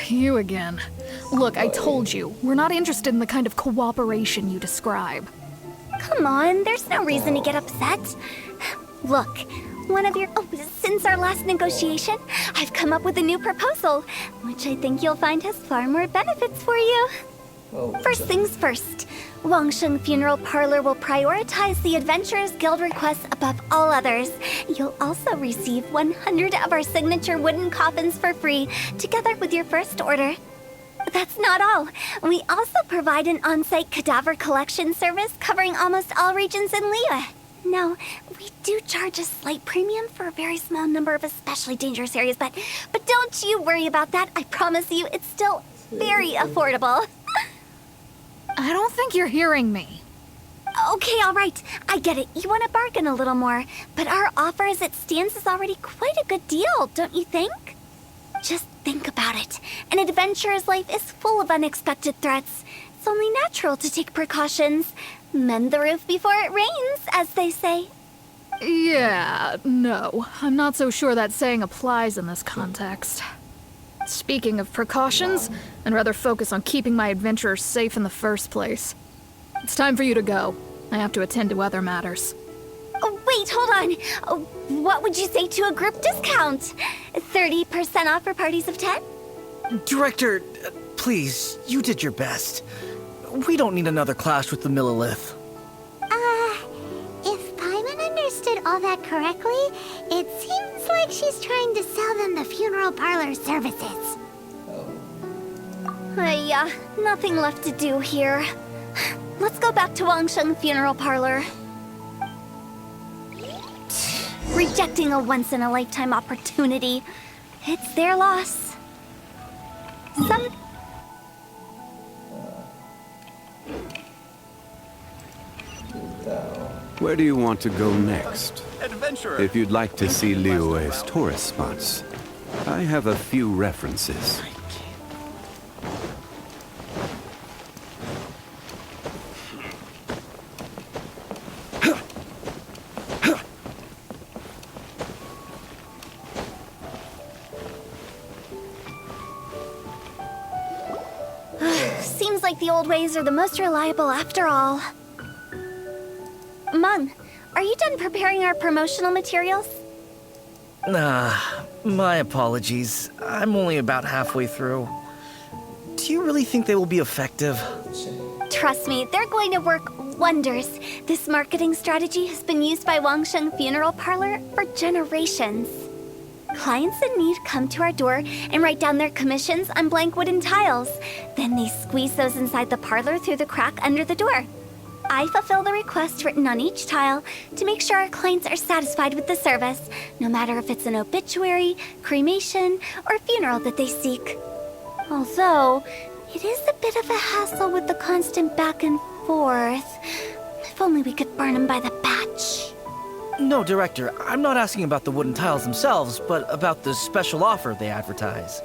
You again. Look, I told you, we're not interested in the kind of cooperation you describe. Come on, there's no reason to get upset. Look, since our last negotiation, I've come up with a new proposal, which I think you'll find has far more benefits for you. First things first, Wangsheng Funeral Parlor will prioritize the Adventurers Guild requests above all others. You'll also receive 100 of our signature wooden coffins for free, together with your first order. That's not all. We also provide an on-site cadaver collection service covering almost all regions in Liyue. Now, we do charge a slight premium for a very small number of especially dangerous areas, but don't you worry about that. I promise you, it's still very affordable. I don't think you're hearing me. Okay, all right. I get it. You want to bargain a little more, but our offer as it stands is already quite a good deal, don't you think? Just think about it. An adventurer's life is full of unexpected threats. It's only natural to take precautions. Mend the roof before it rains, as they say. Yeah, no. I'm not so sure that saying applies in this context. Speaking of precautions, I'd rather focus on keeping my adventurers safe in the first place. It's time for you to go. I have to attend to other matters. Oh, wait, hold on. What would you say to a group discount? 30% off for parties of 10? Director, please, you did your best. We don't need another clash with the Millilith. If Paimon understood all that correctly, it seems like she's trying to sell them the funeral parlor services. Nothing left to do here. Let's go back to Wangsheng Funeral Parlor. Rejecting a once-in-a-lifetime opportunity. It's their loss. Where do you want to go next? Adventurer! If you'd like to see Liyue's tourist spots, I have a few references. Seems like the old ways are the most reliable after all. Mung, are you done preparing our promotional materials? My apologies. I'm only about halfway through. Do you really think they will be effective? Trust me, they're going to work wonders. This marketing strategy has been used by Wangsheng Funeral Parlor for generations. Clients in need come to our door and write down their commissions on blank wooden tiles. Then they squeeze those inside the parlor through the crack under the door. I fulfill the request written on each tile to make sure our clients are satisfied with the service, no matter if it's an obituary, cremation, or funeral that they seek. Although, it is a bit of a hassle with the constant back and forth. If only we could burn them by the batch. No, Director, I'm not asking about the wooden tiles themselves, but about the special offer they advertise.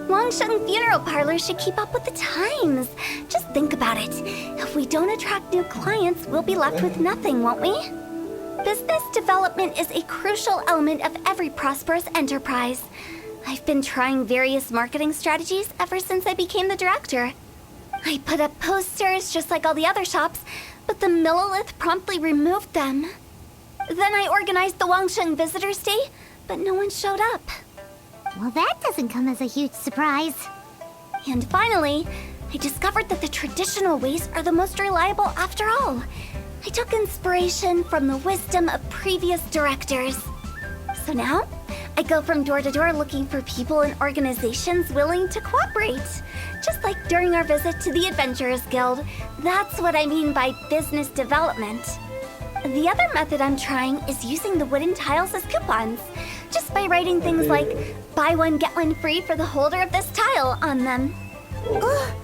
Wangsheng Funeral Parlor should keep up with the times. Just think about it. If we don't attract new clients, we'll be left with nothing, won't we? Business development is a crucial element of every prosperous enterprise. I've been trying various marketing strategies ever since I became the director. I put up posters just like all the other shops, but the Millilith promptly removed them. Then I organized the Wangsheng Visitors Day, but no one showed up. Well, that doesn't come as a huge surprise. And finally, I discovered that the traditional ways are the most reliable after all. I took inspiration from the wisdom of previous directors. So now, I go from door to door looking for people and organizations willing to cooperate. Just like during our visit to the Adventurers Guild. That's what I mean by business development. The other method I'm trying is using the wooden tiles as coupons. Just by writing things like, buy one, get one free for the holder of this tile on them. What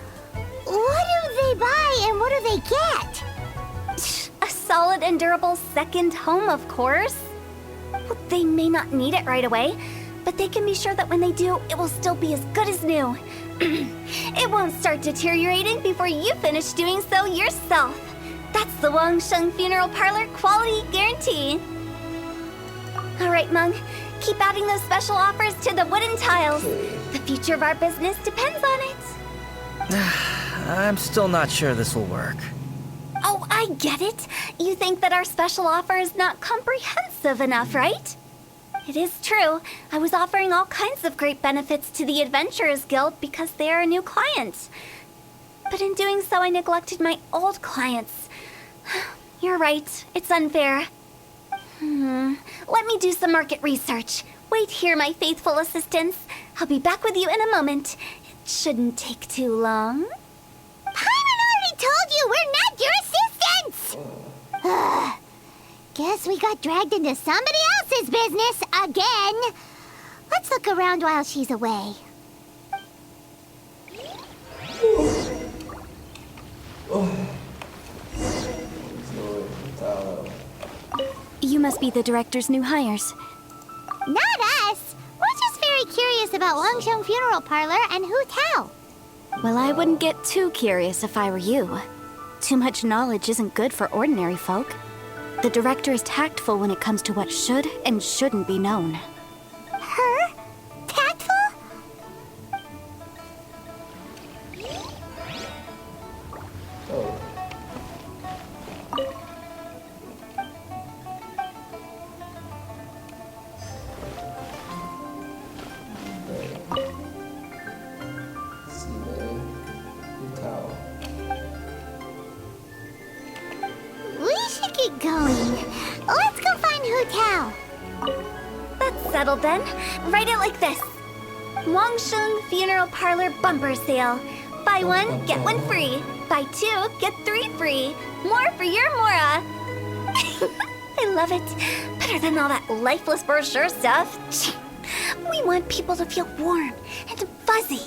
do they buy and what do they get? A solid and durable second home, of course. Well, they may not need it right away, but they can be sure that when they do, it will still be as good as new. It won't start deteriorating before you finish doing so yourself. That's the Wangsheng Funeral Parlor quality guarantee. All right, Mung. Keep adding those special offers to the wooden tiles. The future of our business depends on it. I'm still not sure this will work. Oh, I get it. You think that our special offer is not comprehensive enough, right? It is true. I was offering all kinds of great benefits to the Adventurers Guild because they are a new client. But in doing so, I neglected my old clients. You're right. It's unfair. Let me do some market research. Wait here, my faithful assistants. I'll be back with you in a moment. It shouldn't take too long. Paimon already told you we're not your assistants! Guess we got dragged into somebody else's business again. Let's look around while she's away. You must be the director's new hires. Not us! We're just very curious about Wangsheng Funeral Parlor and Hutao. Well, I wouldn't get too curious if I were you. Too much knowledge isn't good for ordinary folk. The director is tactful when it comes to what should and shouldn't be known. Her? Tactful? We should get going. Let's go find Hutao. That's settled then. Write it like this. Wangsheng Funeral Parlor Bumper Sale. Buy one, get one free. Buy two, get three free. More for your Mora. I love it. Better than all that lifeless brochure stuff. We want people to feel warm and fuzzy.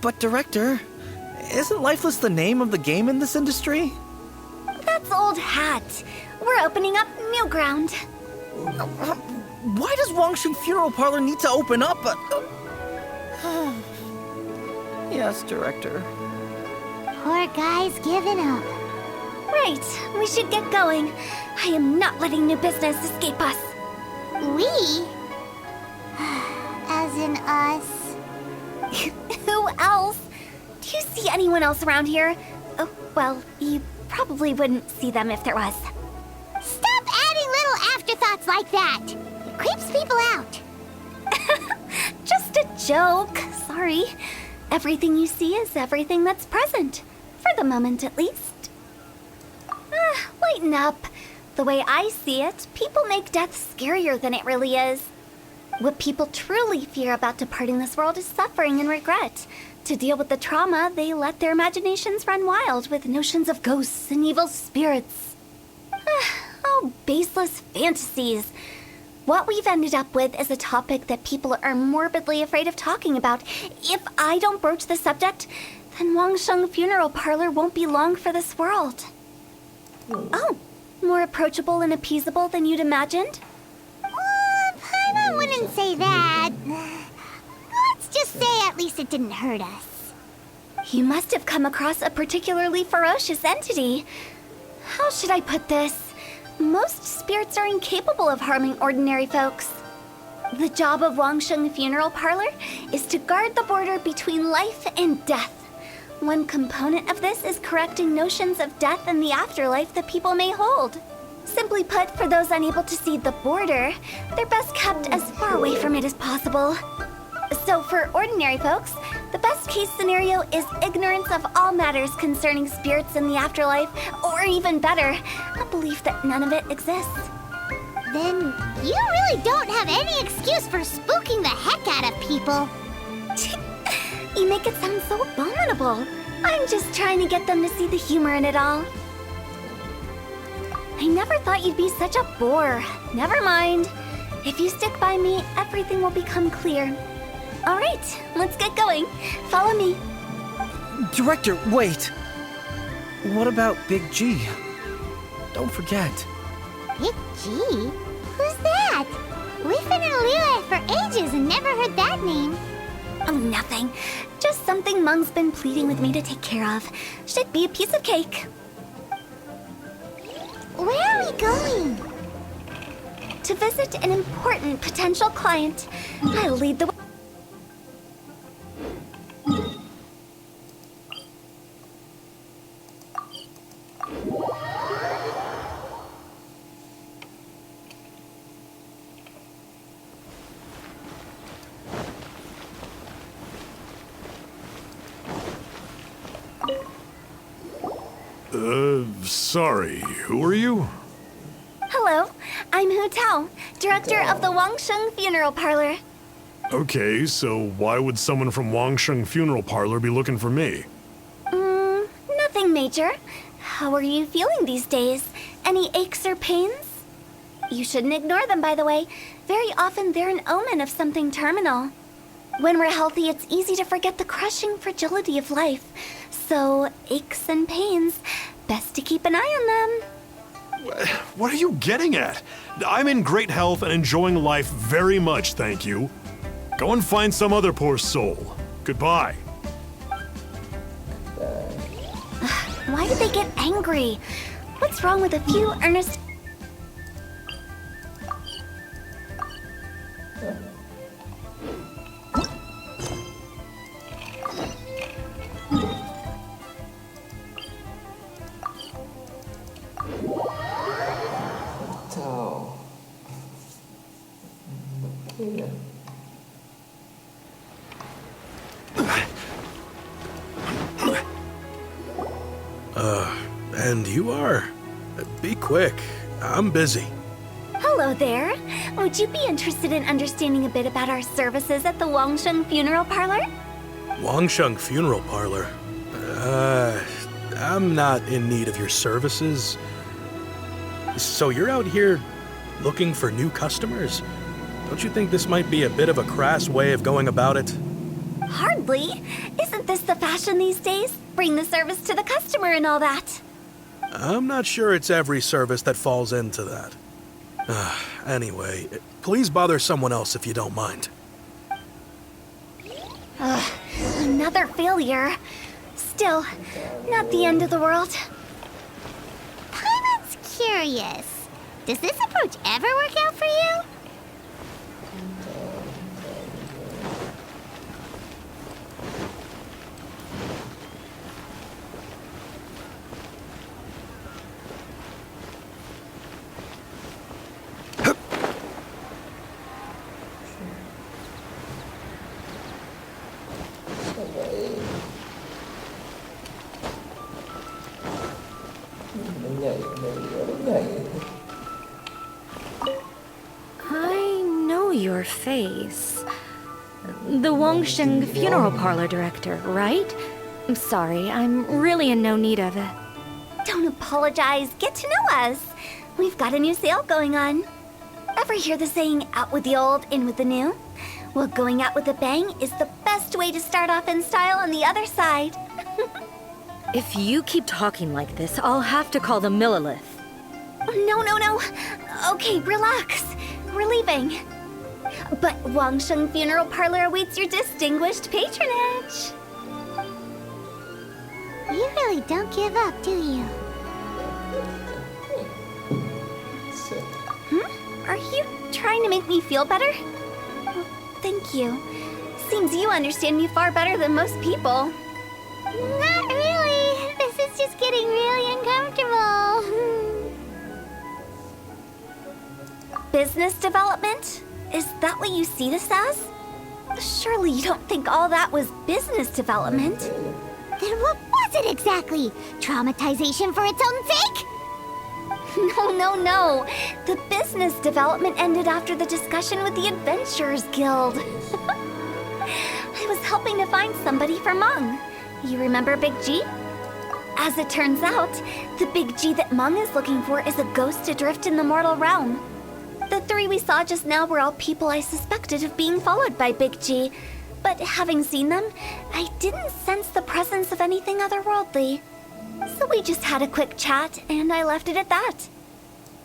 But Director, isn't Lifeless the name of the game in this industry? That's old hat. We're opening up new ground. Why does Wangsheng Funeral Parlor need to open up? Yes, Director. Poor guy's giving up. Right, we should get going. I am not letting new business escape us. We? As in us. Who else? Do you see anyone else around here? Oh, well, you probably wouldn't see them if there was. Stop adding little afterthoughts like that. It creeps people out. Just a joke. Sorry. Everything you see is everything that's present. For the moment, at least. Lighten up. The way I see it, people make death scarier than it really is. What people truly fear about departing this world is suffering and regret. To deal with the trauma, they let their imaginations run wild with notions of ghosts and evil spirits. Oh, baseless fantasies. What we've ended up with is a topic that people are morbidly afraid of talking about. If I don't broach the subject, then Wangsheng Funeral Parlor won't be long for this world. Oh, more approachable and appeasable than you'd imagined? Paimon wouldn't say that. Let's just say at least it didn't hurt us. You must have come across a particularly ferocious entity. How should I put this? Most spirits are incapable of harming ordinary folks. The job of Wangsheng Funeral Parlor is to guard the border between life and death. One component of this is correcting notions of death and the afterlife that people may hold. Simply put, for those unable to see the border, they're best kept as far away from it as possible. So for ordinary folks, the best case scenario is ignorance of all matters concerning spirits in the afterlife, or even better, a belief that none of it exists. Then you really don't have any excuse for spooking the heck out of people. You make it sound so abominable. I'm just trying to get them to see the humor in it all. I never thought you'd be such a bore. Never mind. If you stick by me, everything will become clear. All right, let's get going. Follow me. Director, wait. What about Big G? Don't forget. Big G? Who's that? We've been in Liyue for ages and never heard that name. Oh, nothing. Just something Mung's been pleading with me to take care of. Should be a piece of cake. he going? To visit an important potential client. I'll lead the way. Sorry, who are you? Hello, I'm Hutao, director of the Wangsheng Funeral Parlor. Okay, so why would someone from Wangsheng Funeral Parlor be looking for me? Nothing major. How are you feeling these days? Any aches or pains? You shouldn't ignore them, by the way. Very often they're an omen of something terminal. When we're healthy, it's easy to forget the crushing fragility of life. So, aches and pains, best to keep an eye on them. What are you getting at? I'm in great health and enjoying life very much, thank you. Go and find some other poor soul. Goodbye. Why did they get angry? What's wrong with a few earnest... And you are? Be quick. I'm busy. Hello there. Would you be interested in understanding a bit about our services at the Wangsheng Funeral Parlor? Wangsheng Funeral Parlor? I'm not in need of your services. So you're out here looking for new customers? Don't you think this might be a bit of a crass way of going about it? Hardly. Isn't this the fashion these days? Bring the service to the customer and all that. I'm not sure it's every service that falls into that. Anyway, please bother someone else if you don't mind. Another failure. Still, not the end of the world. Paimon's curious. Does this approach ever work out for you? I know your face. The Wangsheng Funeral Parlor director, right? I'm sorry, I'm really in no need of it. Don't apologize. Get to know us. We've got a new sale going on. Ever hear the saying, out with the old, in with the new? Well, going out with a bang is the best way to start off in style on the other side. If you keep talking like this, I'll have to call the Millilith. No. Okay, relax. We're leaving. But Wangsheng Funeral Parlor awaits your distinguished patronage. You really don't give up, do you? Are you trying to make me feel better? Well, thank you. Seems you understand me far better than most people. Not really. This is just getting really uncomfortable. Business development? Is that what you see this as? Surely you don't think all that was business development. Then what was it exactly? Traumatization for its own sake? No. The business development ended after the discussion with the Adventurers Guild. I was helping to find somebody for Meng. You remember Big G? As it turns out, the Big G that Meng is looking for is a ghost adrift in the mortal realm. The three we saw just now were all people I suspected of being followed by Big G, but having seen them, I didn't sense the presence of anything otherworldly. So we just had a quick chat, and I left it at that.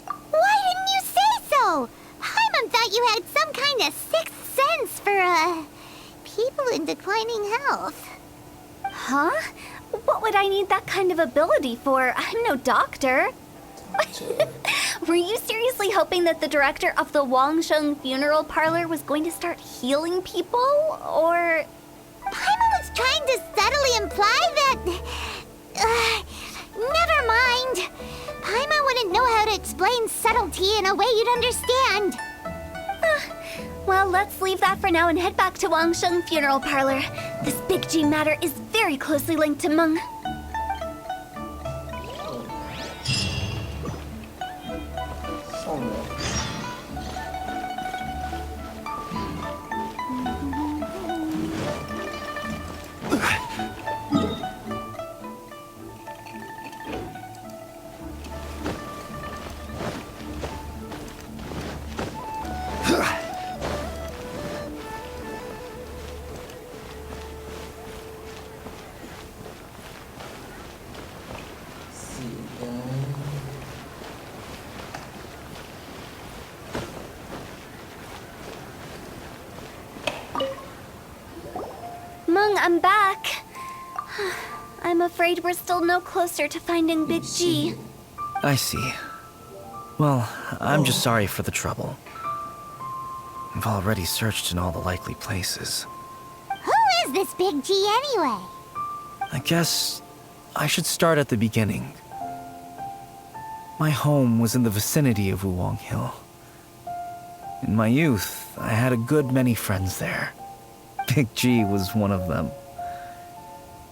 Why didn't you say so? Paimon thought you had some kind of sixth sense for, people in declining health. Huh? What would I need that kind of ability for? I'm no doctor. Were you seriously hoping that the director of the Wangsheng funeral parlor was going to start healing people, or... Paimon was trying to subtly imply that... never mind. Paimon wouldn't know how to explain subtlety in a way you'd understand. Well, let's leave that for now and head back to Wangsheng funeral parlor. This Big G matter is very closely linked to Meng. Meng, I'm back. I'm afraid we're still no closer to finding Big G. I see. Well, I'm just sorry for the trouble. I've already searched in all the likely places. Who is this Big G anyway? I guess I should start at the beginning. My home was in the vicinity of Wuwang Hill. In my youth, I had a good many friends there. Big G was one of them.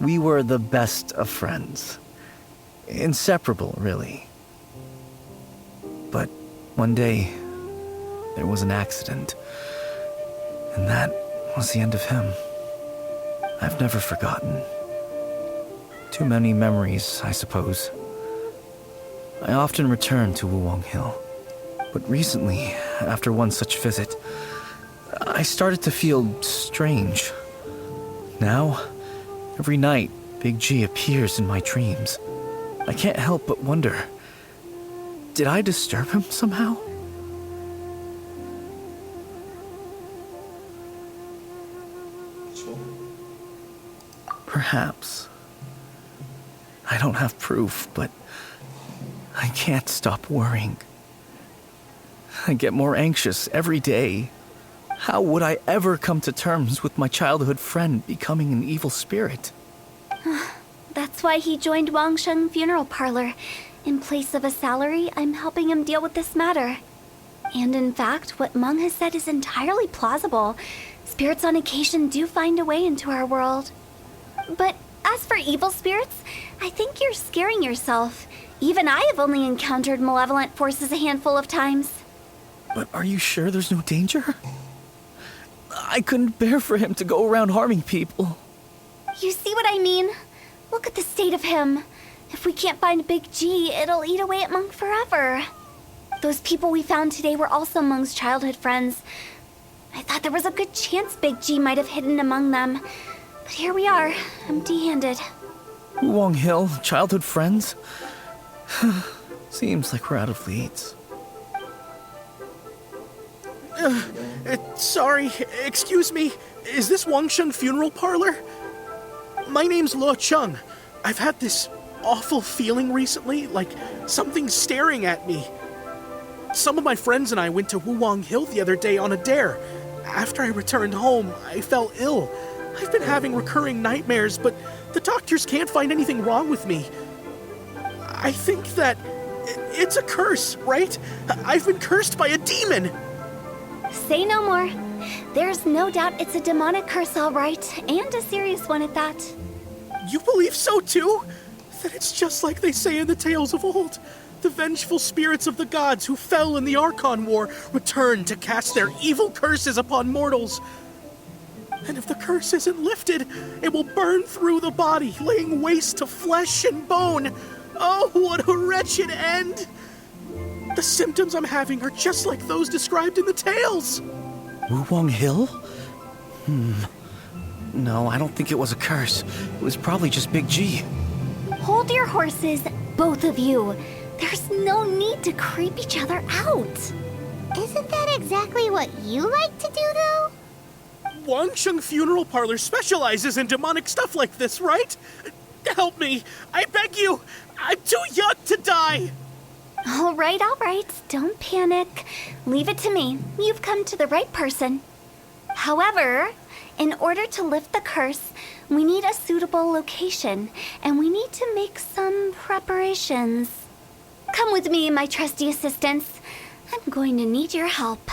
We were the best of friends. Inseparable, really. But one day, there was an accident. And that was the end of him. I've never forgotten. Too many memories, I suppose. I often return to Wuwang Hill. But recently, after one such visit, I started to feel strange. Now, every night, Big G appears in my dreams. I can't help but wonder, did I disturb him somehow? Perhaps. I don't have proof, but I can't stop worrying. I get more anxious every day. How would I ever come to terms with my childhood friend becoming an evil spirit? That's why he joined Wangsheng funeral parlor. In place of a salary, I'm helping him deal with this matter. And in fact, what Meng has said is entirely plausible. Spirits on occasion do find a way into our world. But as for evil spirits, I think you're scaring yourself. Even I have only encountered malevolent forces a handful of times. But are you sure there's no danger? I couldn't bear for him to go around harming people. You see what I mean? Look at the state of him. If we can't find Big G, it'll eat away at Meng forever. Those people we found today were also Meng's childhood friends. I thought there was a good chance Big G might have hidden among them. But here we are, empty-handed. Wuwang Hill, childhood friends? Seems like we're out of leads. Sorry, excuse me. Is this Wangsheng funeral parlor? My name's Luo Chung. I've had this awful feeling recently, like something's staring at me. Some of my friends and I went to Wuwang Hill the other day on a dare. After I returned home, I fell ill. I've been having recurring nightmares, but the doctors can't find anything wrong with me. I think that it's a curse, right? I've been cursed by a demon. Say no more. There's no doubt it's a demonic curse, all right, and a serious one at that. You believe so too? Then it's just like they say in the tales of old. The vengeful spirits of the gods who fell in the Archon War return to cast their evil curses upon mortals. And if the curse isn't lifted, it will burn through the body, laying waste to flesh and bone. Oh, what a wretched end! The symptoms I'm having are just like those described in the tales. Wuwang Hill? No, I don't think it was a curse. It was probably just Big G. Hold your horses, both of you. There's no need to creep each other out. Isn't that exactly what you like to do, though? Wangsheng Funeral Parlor specializes in demonic stuff like this, right? Help me. I beg you. I'm too young to die. All right, don't panic. Leave it to me. You've come to the right person. However, in order to lift the curse, we need a suitable location, and we need to make some preparations. Come with me, my trusty assistants. I'm going to need your help.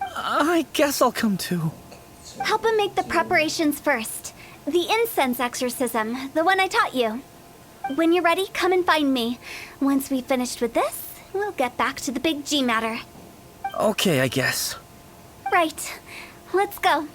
I guess I'll come too. Help him make the preparations first. The incense exorcism, the one I taught you. When you're ready, come and find me. Once we've finished with this, we'll get back to the big G matter. Okay, I guess. Right. Let's go.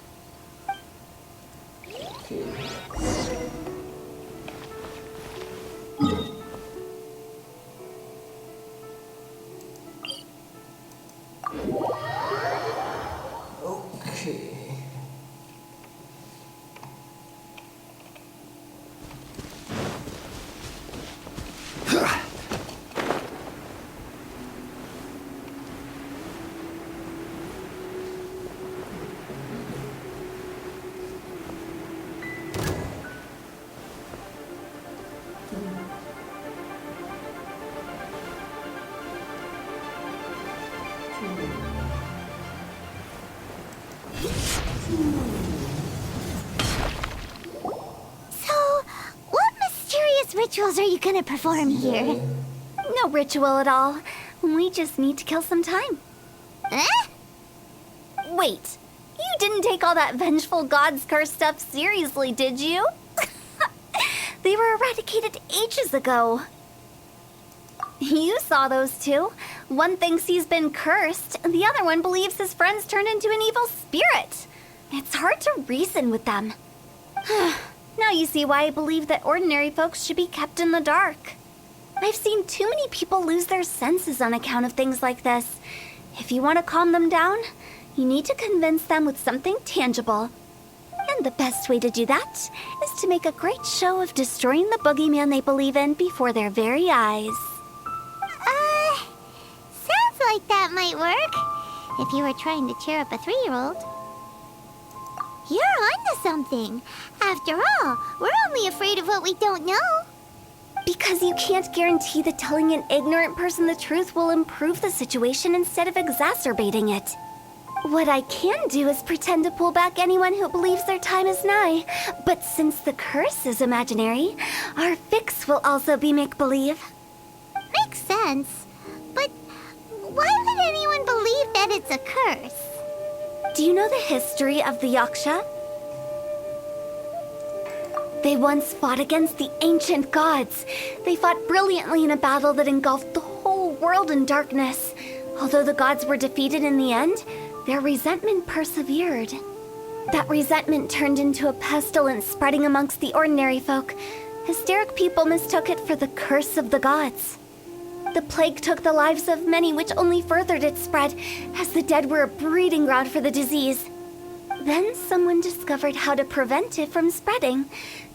Rituals are you gonna perform here? No ritual at all. We just need to kill some time. Eh? Wait, you didn't take all that vengeful god's curse stuff seriously, did you? They were eradicated ages ago. You saw those two. One thinks he's been cursed, and the other one believes his friends turned into an evil spirit. It's hard to reason with them. Now you see why I believe that ordinary folks should be kept in the dark. I've seen too many people lose their senses on account of things like this. If you want to calm them down, you need to convince them with something tangible. And the best way to do that is to make a great show of destroying the boogeyman they believe in before their very eyes. Sounds like that might work. If you were trying to cheer up a 3-year-old. You're onto something. After all, we're only afraid of what we don't know. Because you can't guarantee that telling an ignorant person the truth will improve the situation instead of exacerbating it. What I can do is pretend to pull back anyone who believes their time is nigh. But since the curse is imaginary, our fix will also be make-believe. Makes sense. But why would anyone believe that it's a curse? Do you know the history of the Yaksha? They once fought against the ancient gods. They fought brilliantly in a battle that engulfed the whole world in darkness. Although the gods were defeated in the end, their resentment persevered. That resentment turned into a pestilence spreading amongst the ordinary folk. Hysteric people mistook it for the curse of the gods. The plague took the lives of many, which only furthered its spread, as the dead were a breeding ground for the disease. Then someone discovered how to prevent it from spreading,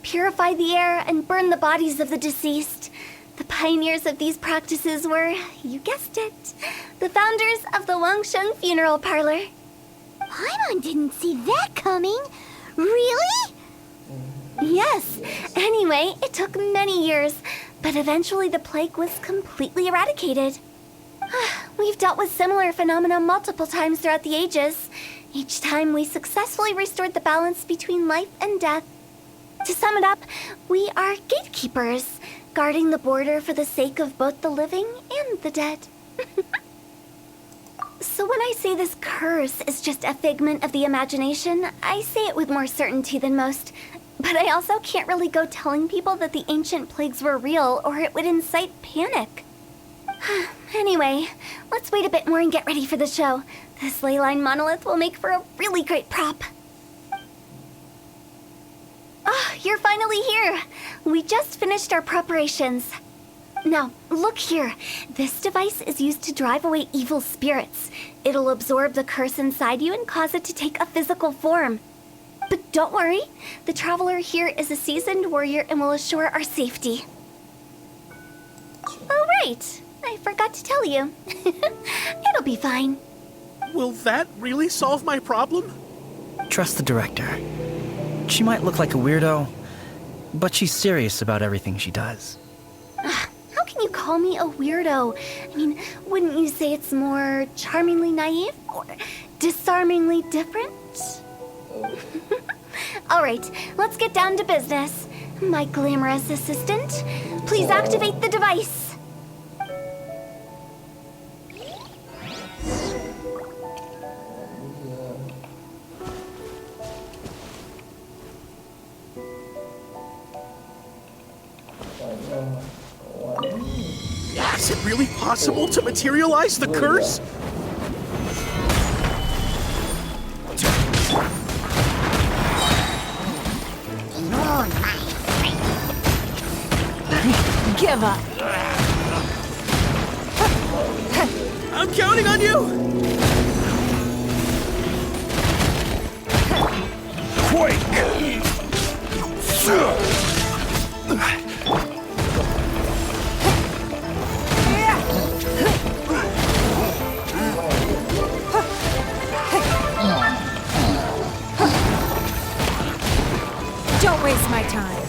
purify the air, and burn the bodies of the deceased. The pioneers of these practices were, you guessed it, the founders of the Wangsheng funeral parlor. Paimon didn't see that coming. Really? Yes. Anyway, it took many years, but eventually the plague was completely eradicated. We've dealt with similar phenomena multiple times throughout the ages. Each time we successfully restored the balance between life and death. To sum it up, we are gatekeepers, guarding the border for the sake of both the living and the dead. So when I say this curse is just a figment of the imagination, I say it with more certainty than most. But I also can't really go telling people that the ancient plagues were real, or it would incite panic. Anyway, let's wait a bit more and get ready for the show. This ley line monolith will make for a really great prop. Ah, you're finally here! We just finished our preparations. Now, look here. This device is used to drive away evil spirits. It'll absorb the curse inside you and cause it to take a physical form. But don't worry, the traveler here is a seasoned warrior and will assure our safety. Oh, right. I forgot to tell you. It'll be fine. Will that really solve my problem? Trust the director. She might look like a weirdo, but she's serious about everything she does. How can you call call me a weirdo. I mean, wouldn't you say it's more charmingly naive or disarmingly different? All right, let's get down to business. My glamorous assistant, please activate the device. Is it really possible to materialize the curse? Give up. I'm counting on you! Quake! Don't waste my time.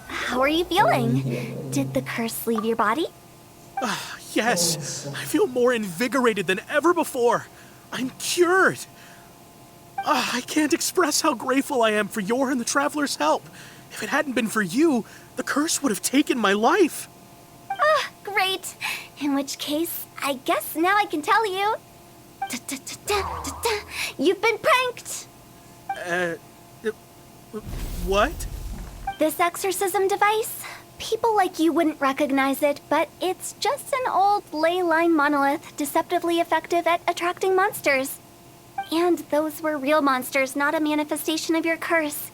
How are you feeling? Did the curse leave your body? Yes, I feel more invigorated than ever before. I'm cured. I can't express how grateful I am for your and the Traveler's help. If it hadn't been for you, the curse would have taken my life. Great. In which case, I guess now I can tell you. You've been pranked. What? This exorcism device, people like you wouldn't recognize it, but it's just an old ley line monolith deceptively effective at attracting monsters. And those were real monsters, not a manifestation of your curse.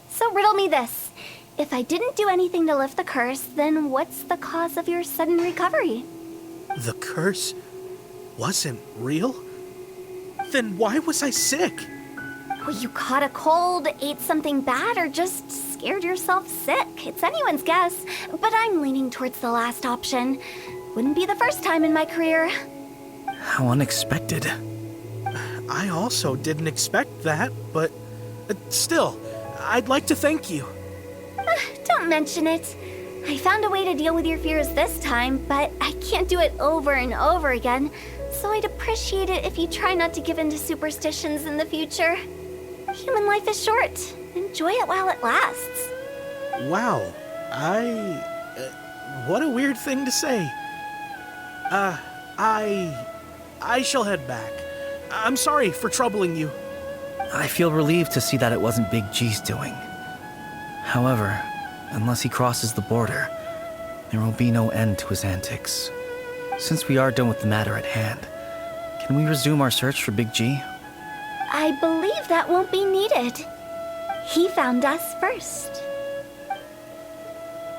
So riddle me this. If I didn't do anything to lift the curse, then what's the cause of your sudden recovery? The curse wasn't real? Then why was I sick? Well, you caught a cold, ate something bad, or just scared yourself sick. It's anyone's guess, but I'm leaning towards the last option. Wouldn't be the first time in my career. How unexpected. I also didn't expect that, but still, I'd like to thank you. Don't mention it. I found a way to deal with your fears this time, but I can't do it over and over again, so I'd appreciate it if you try not to give in to superstitions in the future. Human life is short. Enjoy it while it lasts. Wow, what a weird thing to say. I shall head back. I'm sorry for troubling you. I feel relieved to see that it wasn't Big G's doing. However, unless he crosses the border, there will be no end to his antics. Since we are done with the matter at hand, can we resume our search for Big G? I believe that won't be needed. He found us first.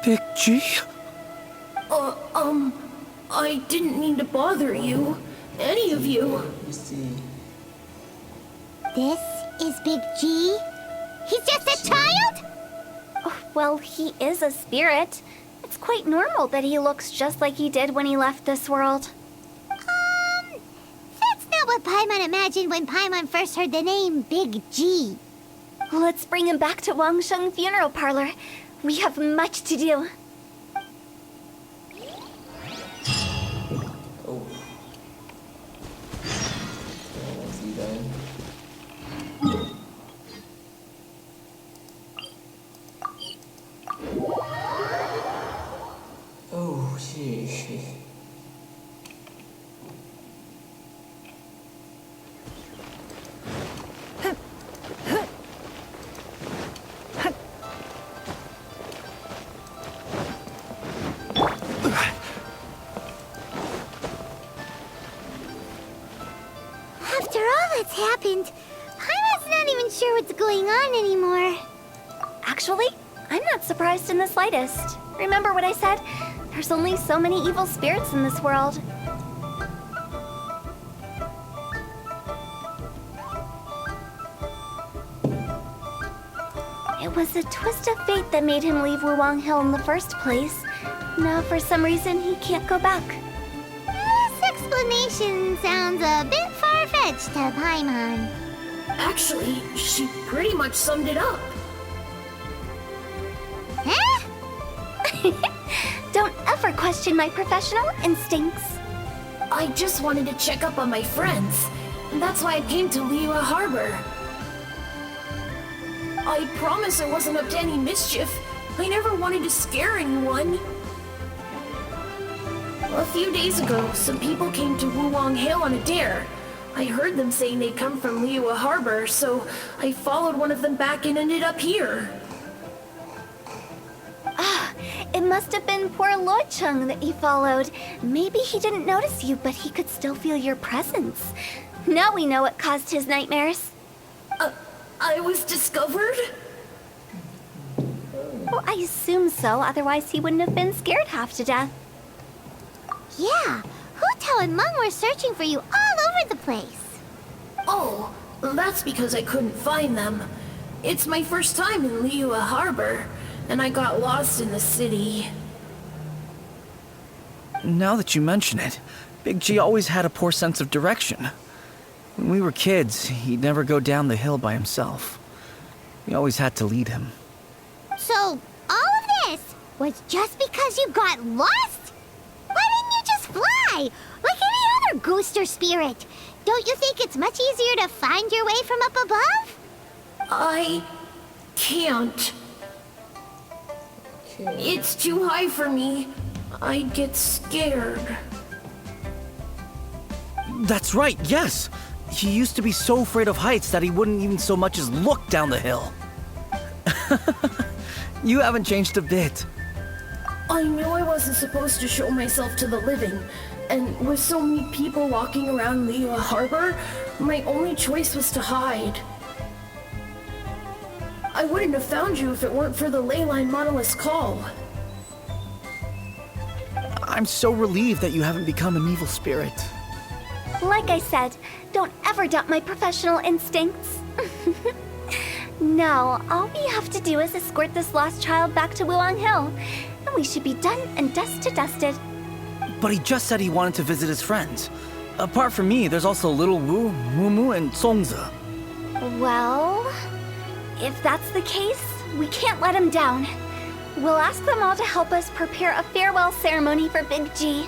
Big G? I didn't mean to bother you. Any of you. This is Big G? He's just a child? Oh, well, he is a spirit. It's quite normal that he looks just like he did when he left this world. That's not what Paimon imagined when Paimon first heard the name Big G. Let's bring him back to Wangsheng Funeral Parlor. We have much to do. Oh, shit. After all that's happened, Paimon's not even sure what's going on anymore. Actually, I'm not surprised in the slightest. Remember what I said? There's only so many evil spirits in this world. It was a twist of fate that made him leave Wuwang Hill in the first place. Now, for some reason, he can't go back. This explanation sounds a bit far-fetched to Paimon. Actually, she pretty much summed it up. Don't ever question my professional instincts. I just wanted to check up on my friends. That's why I came to Liyue Harbor. I promise I wasn't up to any mischief. I never wanted to scare anyone. A few days ago, some people came to Wuwang Hill on a dare. I heard them saying they'd come from Liyue Harbor, so I followed one of them back and ended up here. It must have been poor Luocheng that you followed. Maybe he didn't notice you, but he could still feel your presence. Now we know what caused his nightmares. I was discovered? Well, I assume so, otherwise he wouldn't have been scared half to death. Yeah, Hutao and Meng were searching for you all over the place. Oh, that's because I couldn't find them. It's my first time in Liyue Harbor, and I got lost in the city. Now that you mention it, Big G always had a poor sense of direction. When we were kids, he'd never go down the hill by himself. We always had to lead him. So, all of this was just because you got lost? Why didn't you just fly? Like any other ghost or spirit? Don't you think it's much easier to find your way from up above? I can't. It's too high for me. I'd get scared. That's right, yes! He used to be so afraid of heights that he wouldn't even so much as look down the hill. You haven't changed a bit. I knew I wasn't supposed to show myself to the living, and with so many people walking around Liyue Harbor, my only choice was to hide. I wouldn't have found you if it weren't for the leyline monolith's call. I'm so relieved that you haven't become an evil spirit. Like I said, don't ever doubt my professional instincts. Now, all we have to do is escort this lost child back to Wuwang Hill, and we should be done and dusted. But he just said he wanted to visit his friends. Apart from me, there's also Little Wu, Mumu, and Songza. Well, if that's the case, we can't let him down. We'll ask them all to help us prepare a farewell ceremony for Big G.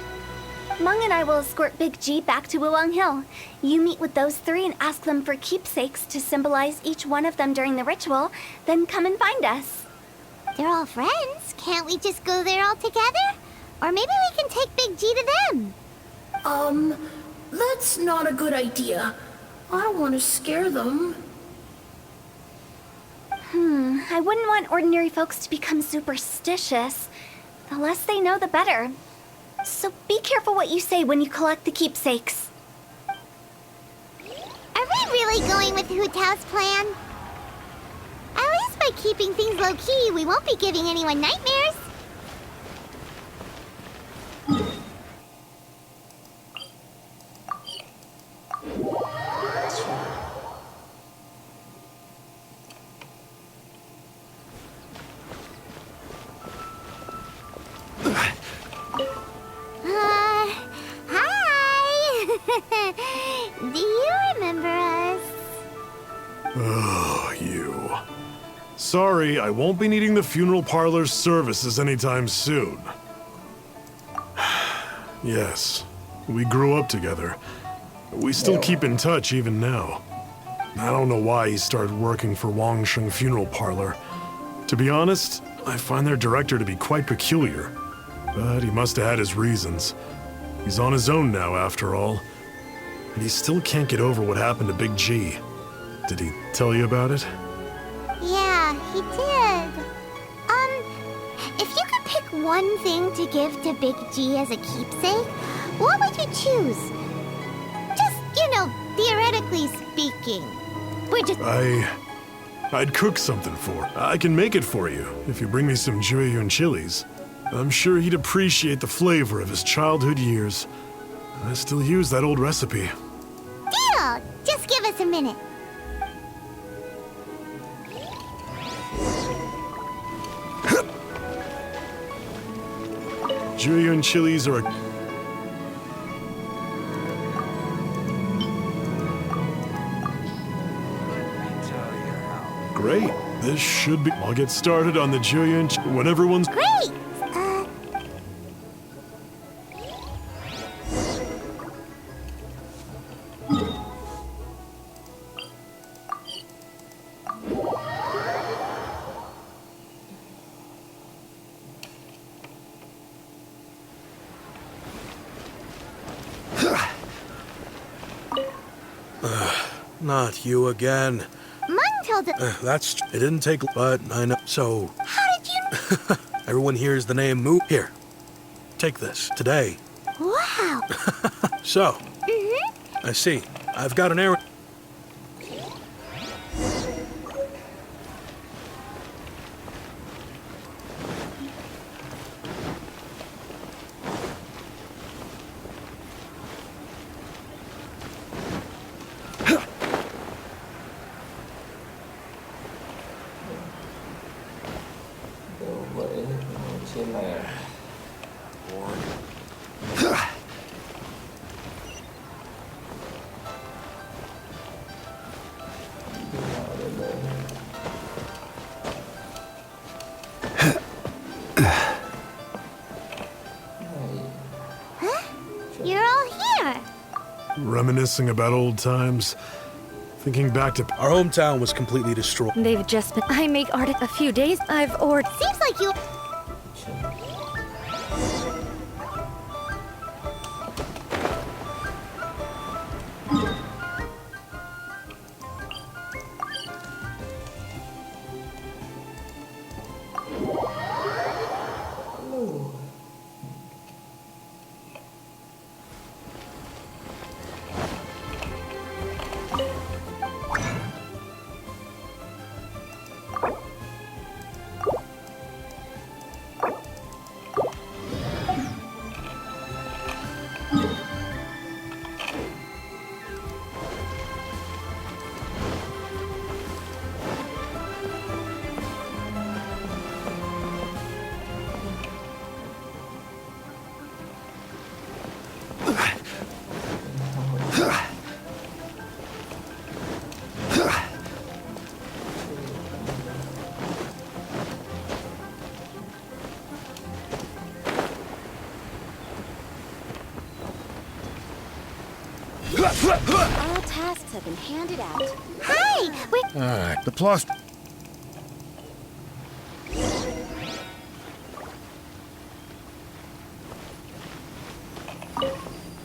Meng and I will escort Big G back to Wuwang Hill. You meet with those three and ask them for keepsakes to symbolize each one of them during the ritual, then come and find us. They're all friends. Can't we just go there all together? Or maybe we can take Big G to them. That's not a good idea. I don't want to scare them. I wouldn't want ordinary folks to become superstitious. The less they know, the better. So be careful what you say when you collect the keepsakes. Are we really going with Hutao's plan? At least by keeping things low-key, we won't be giving anyone nightmares. Hi! Do you remember us? Oh, you. Sorry, I won't be needing the funeral parlor's services anytime soon. Yes, we grew up together. We still keep in touch even now. I don't know why he started working for Wangsheng Funeral Parlor. To be honest, I find their director to be quite peculiar. But he must have had his reasons. He's on his own now, after all. And he still can't get over what happened to Big G. Did he tell you about it? Yeah, he did. If you could pick one thing to give to Big G as a keepsake, what would you choose? Just, theoretically speaking. We're just... I'd cook something for him. I can make it for you, if you bring me some Jueyun chilies. I'm sure he'd appreciate the flavor of his childhood years. I still use that old recipe. Deal! Just give us a minute. Jueyun chilies are a... Great. This should be... I'll get started on the Jueyun when everyone's... Great! Not you again. Mung told us. It didn't take, but I know. So, How did you? everyone hears the name Moo. Here, take this. Today. Wow. So, I see. I've got an errand. Trên này à? You're all here. Reminiscing about old times. Thinking back to... Our hometown was completely destroyed. They've just been. I make art a few days. I've ordered. Seems like you... All tasks have been handed out. Hi! We're... Alright, the plus.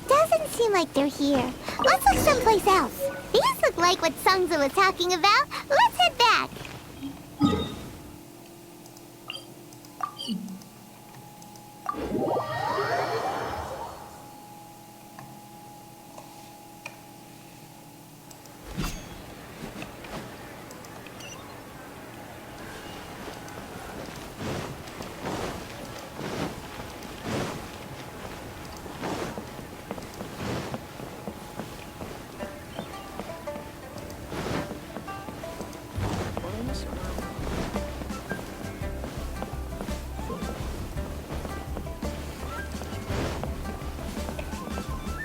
Doesn't seem like they're here. Let's look someplace else. These look like what Sungza was talking about. Let's head back.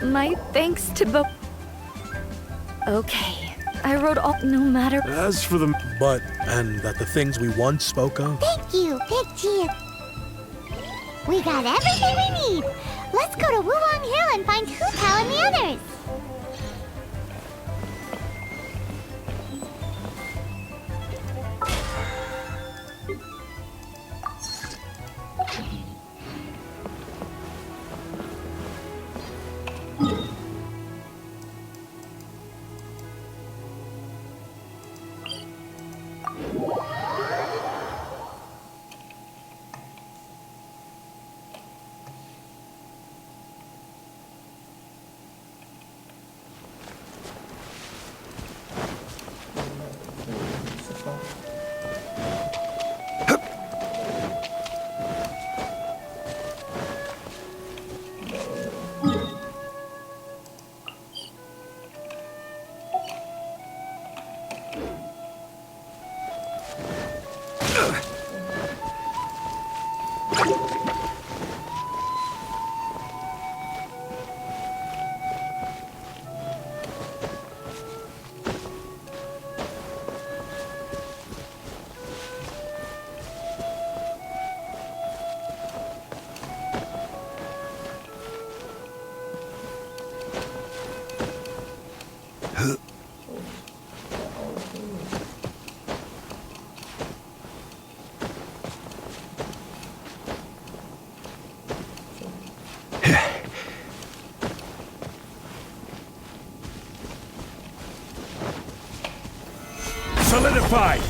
My thanks to both. Okay, I wrote all. No matter. As for the... But, and that the things we once spoke of. Thank you, Big G. We got everything we need. Let's go to Wulong Hill and find Hutao and the others. notified!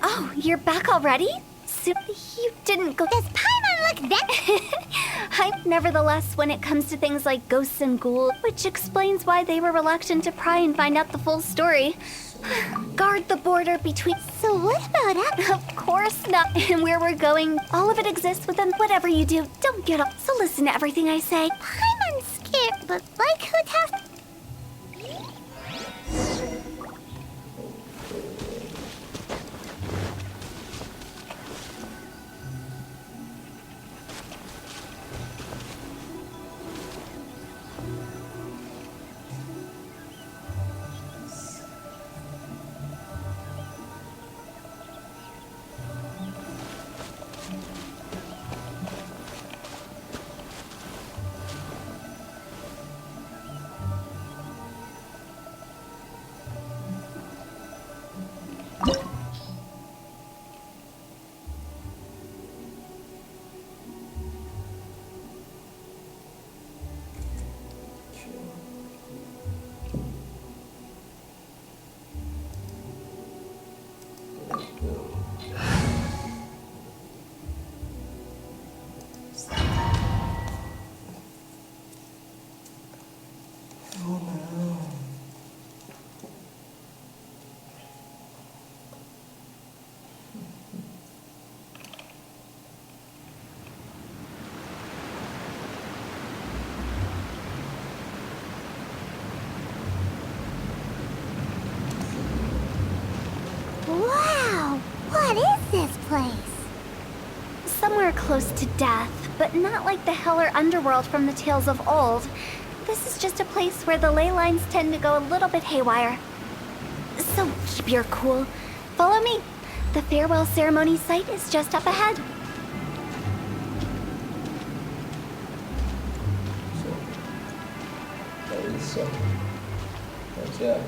Oh, you're back already? So you didn't go. Does Paimon look that? I'm nevertheless when it comes to things like ghosts and ghouls, which explains why they were reluctant to pry and find out the full story. Guard the border between. So what about us? Of course not. And where we're going, all of it exists within whatever you do. Don't get up. So listen to everything I say. Paimon's scared, but like Hutao. Wow, what is this place? Somewhere close to death, but not like the hell or underworld from the tales of old. This is just a place where the ley lines tend to go a little bit haywire. So keep your cool. Follow me. The farewell ceremony site is just up ahead. É isso. Mas é.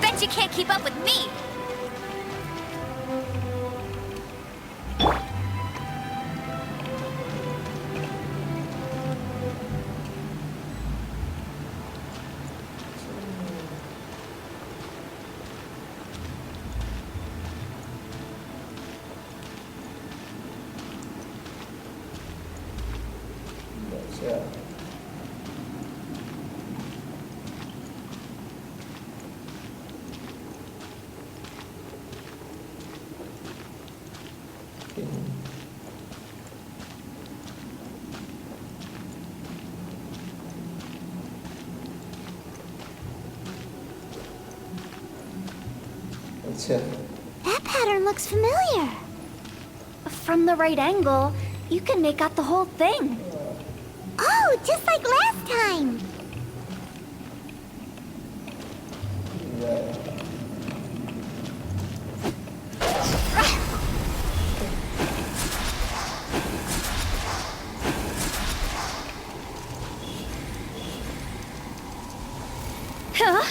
Bet you can't keep up with me! Mas é. That's it. That pattern looks familiar. From the right angle, you can make out the whole thing. Oh, just like last time. Yeah. Huh?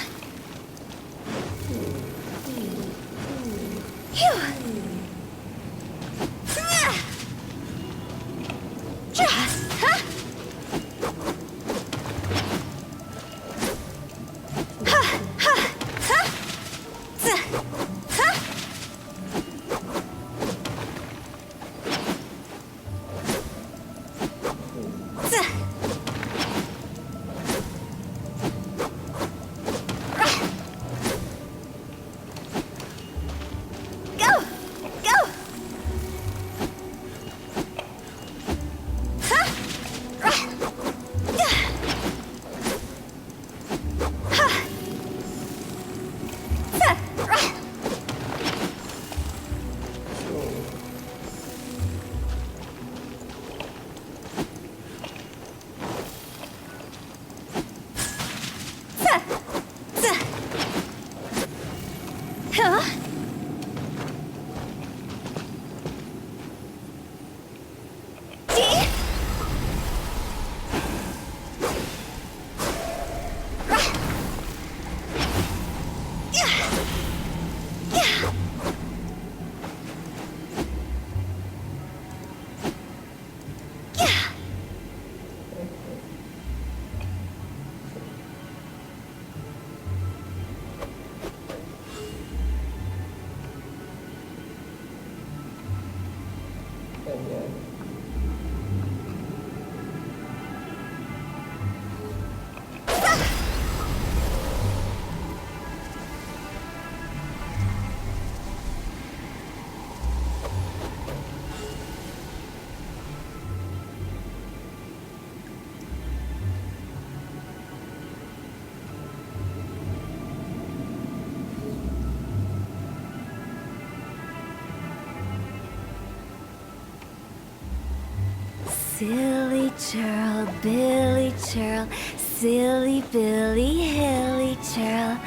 Silly churl, Billy churl, silly Billy, hilly churl.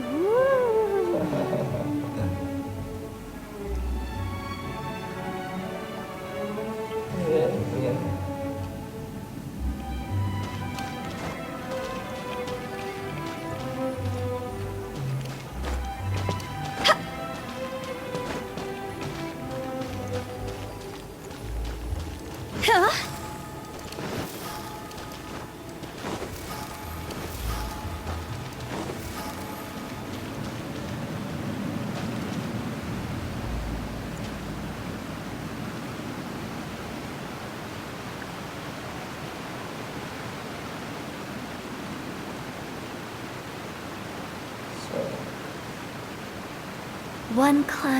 Woo. Iya. Huh? So, One climb.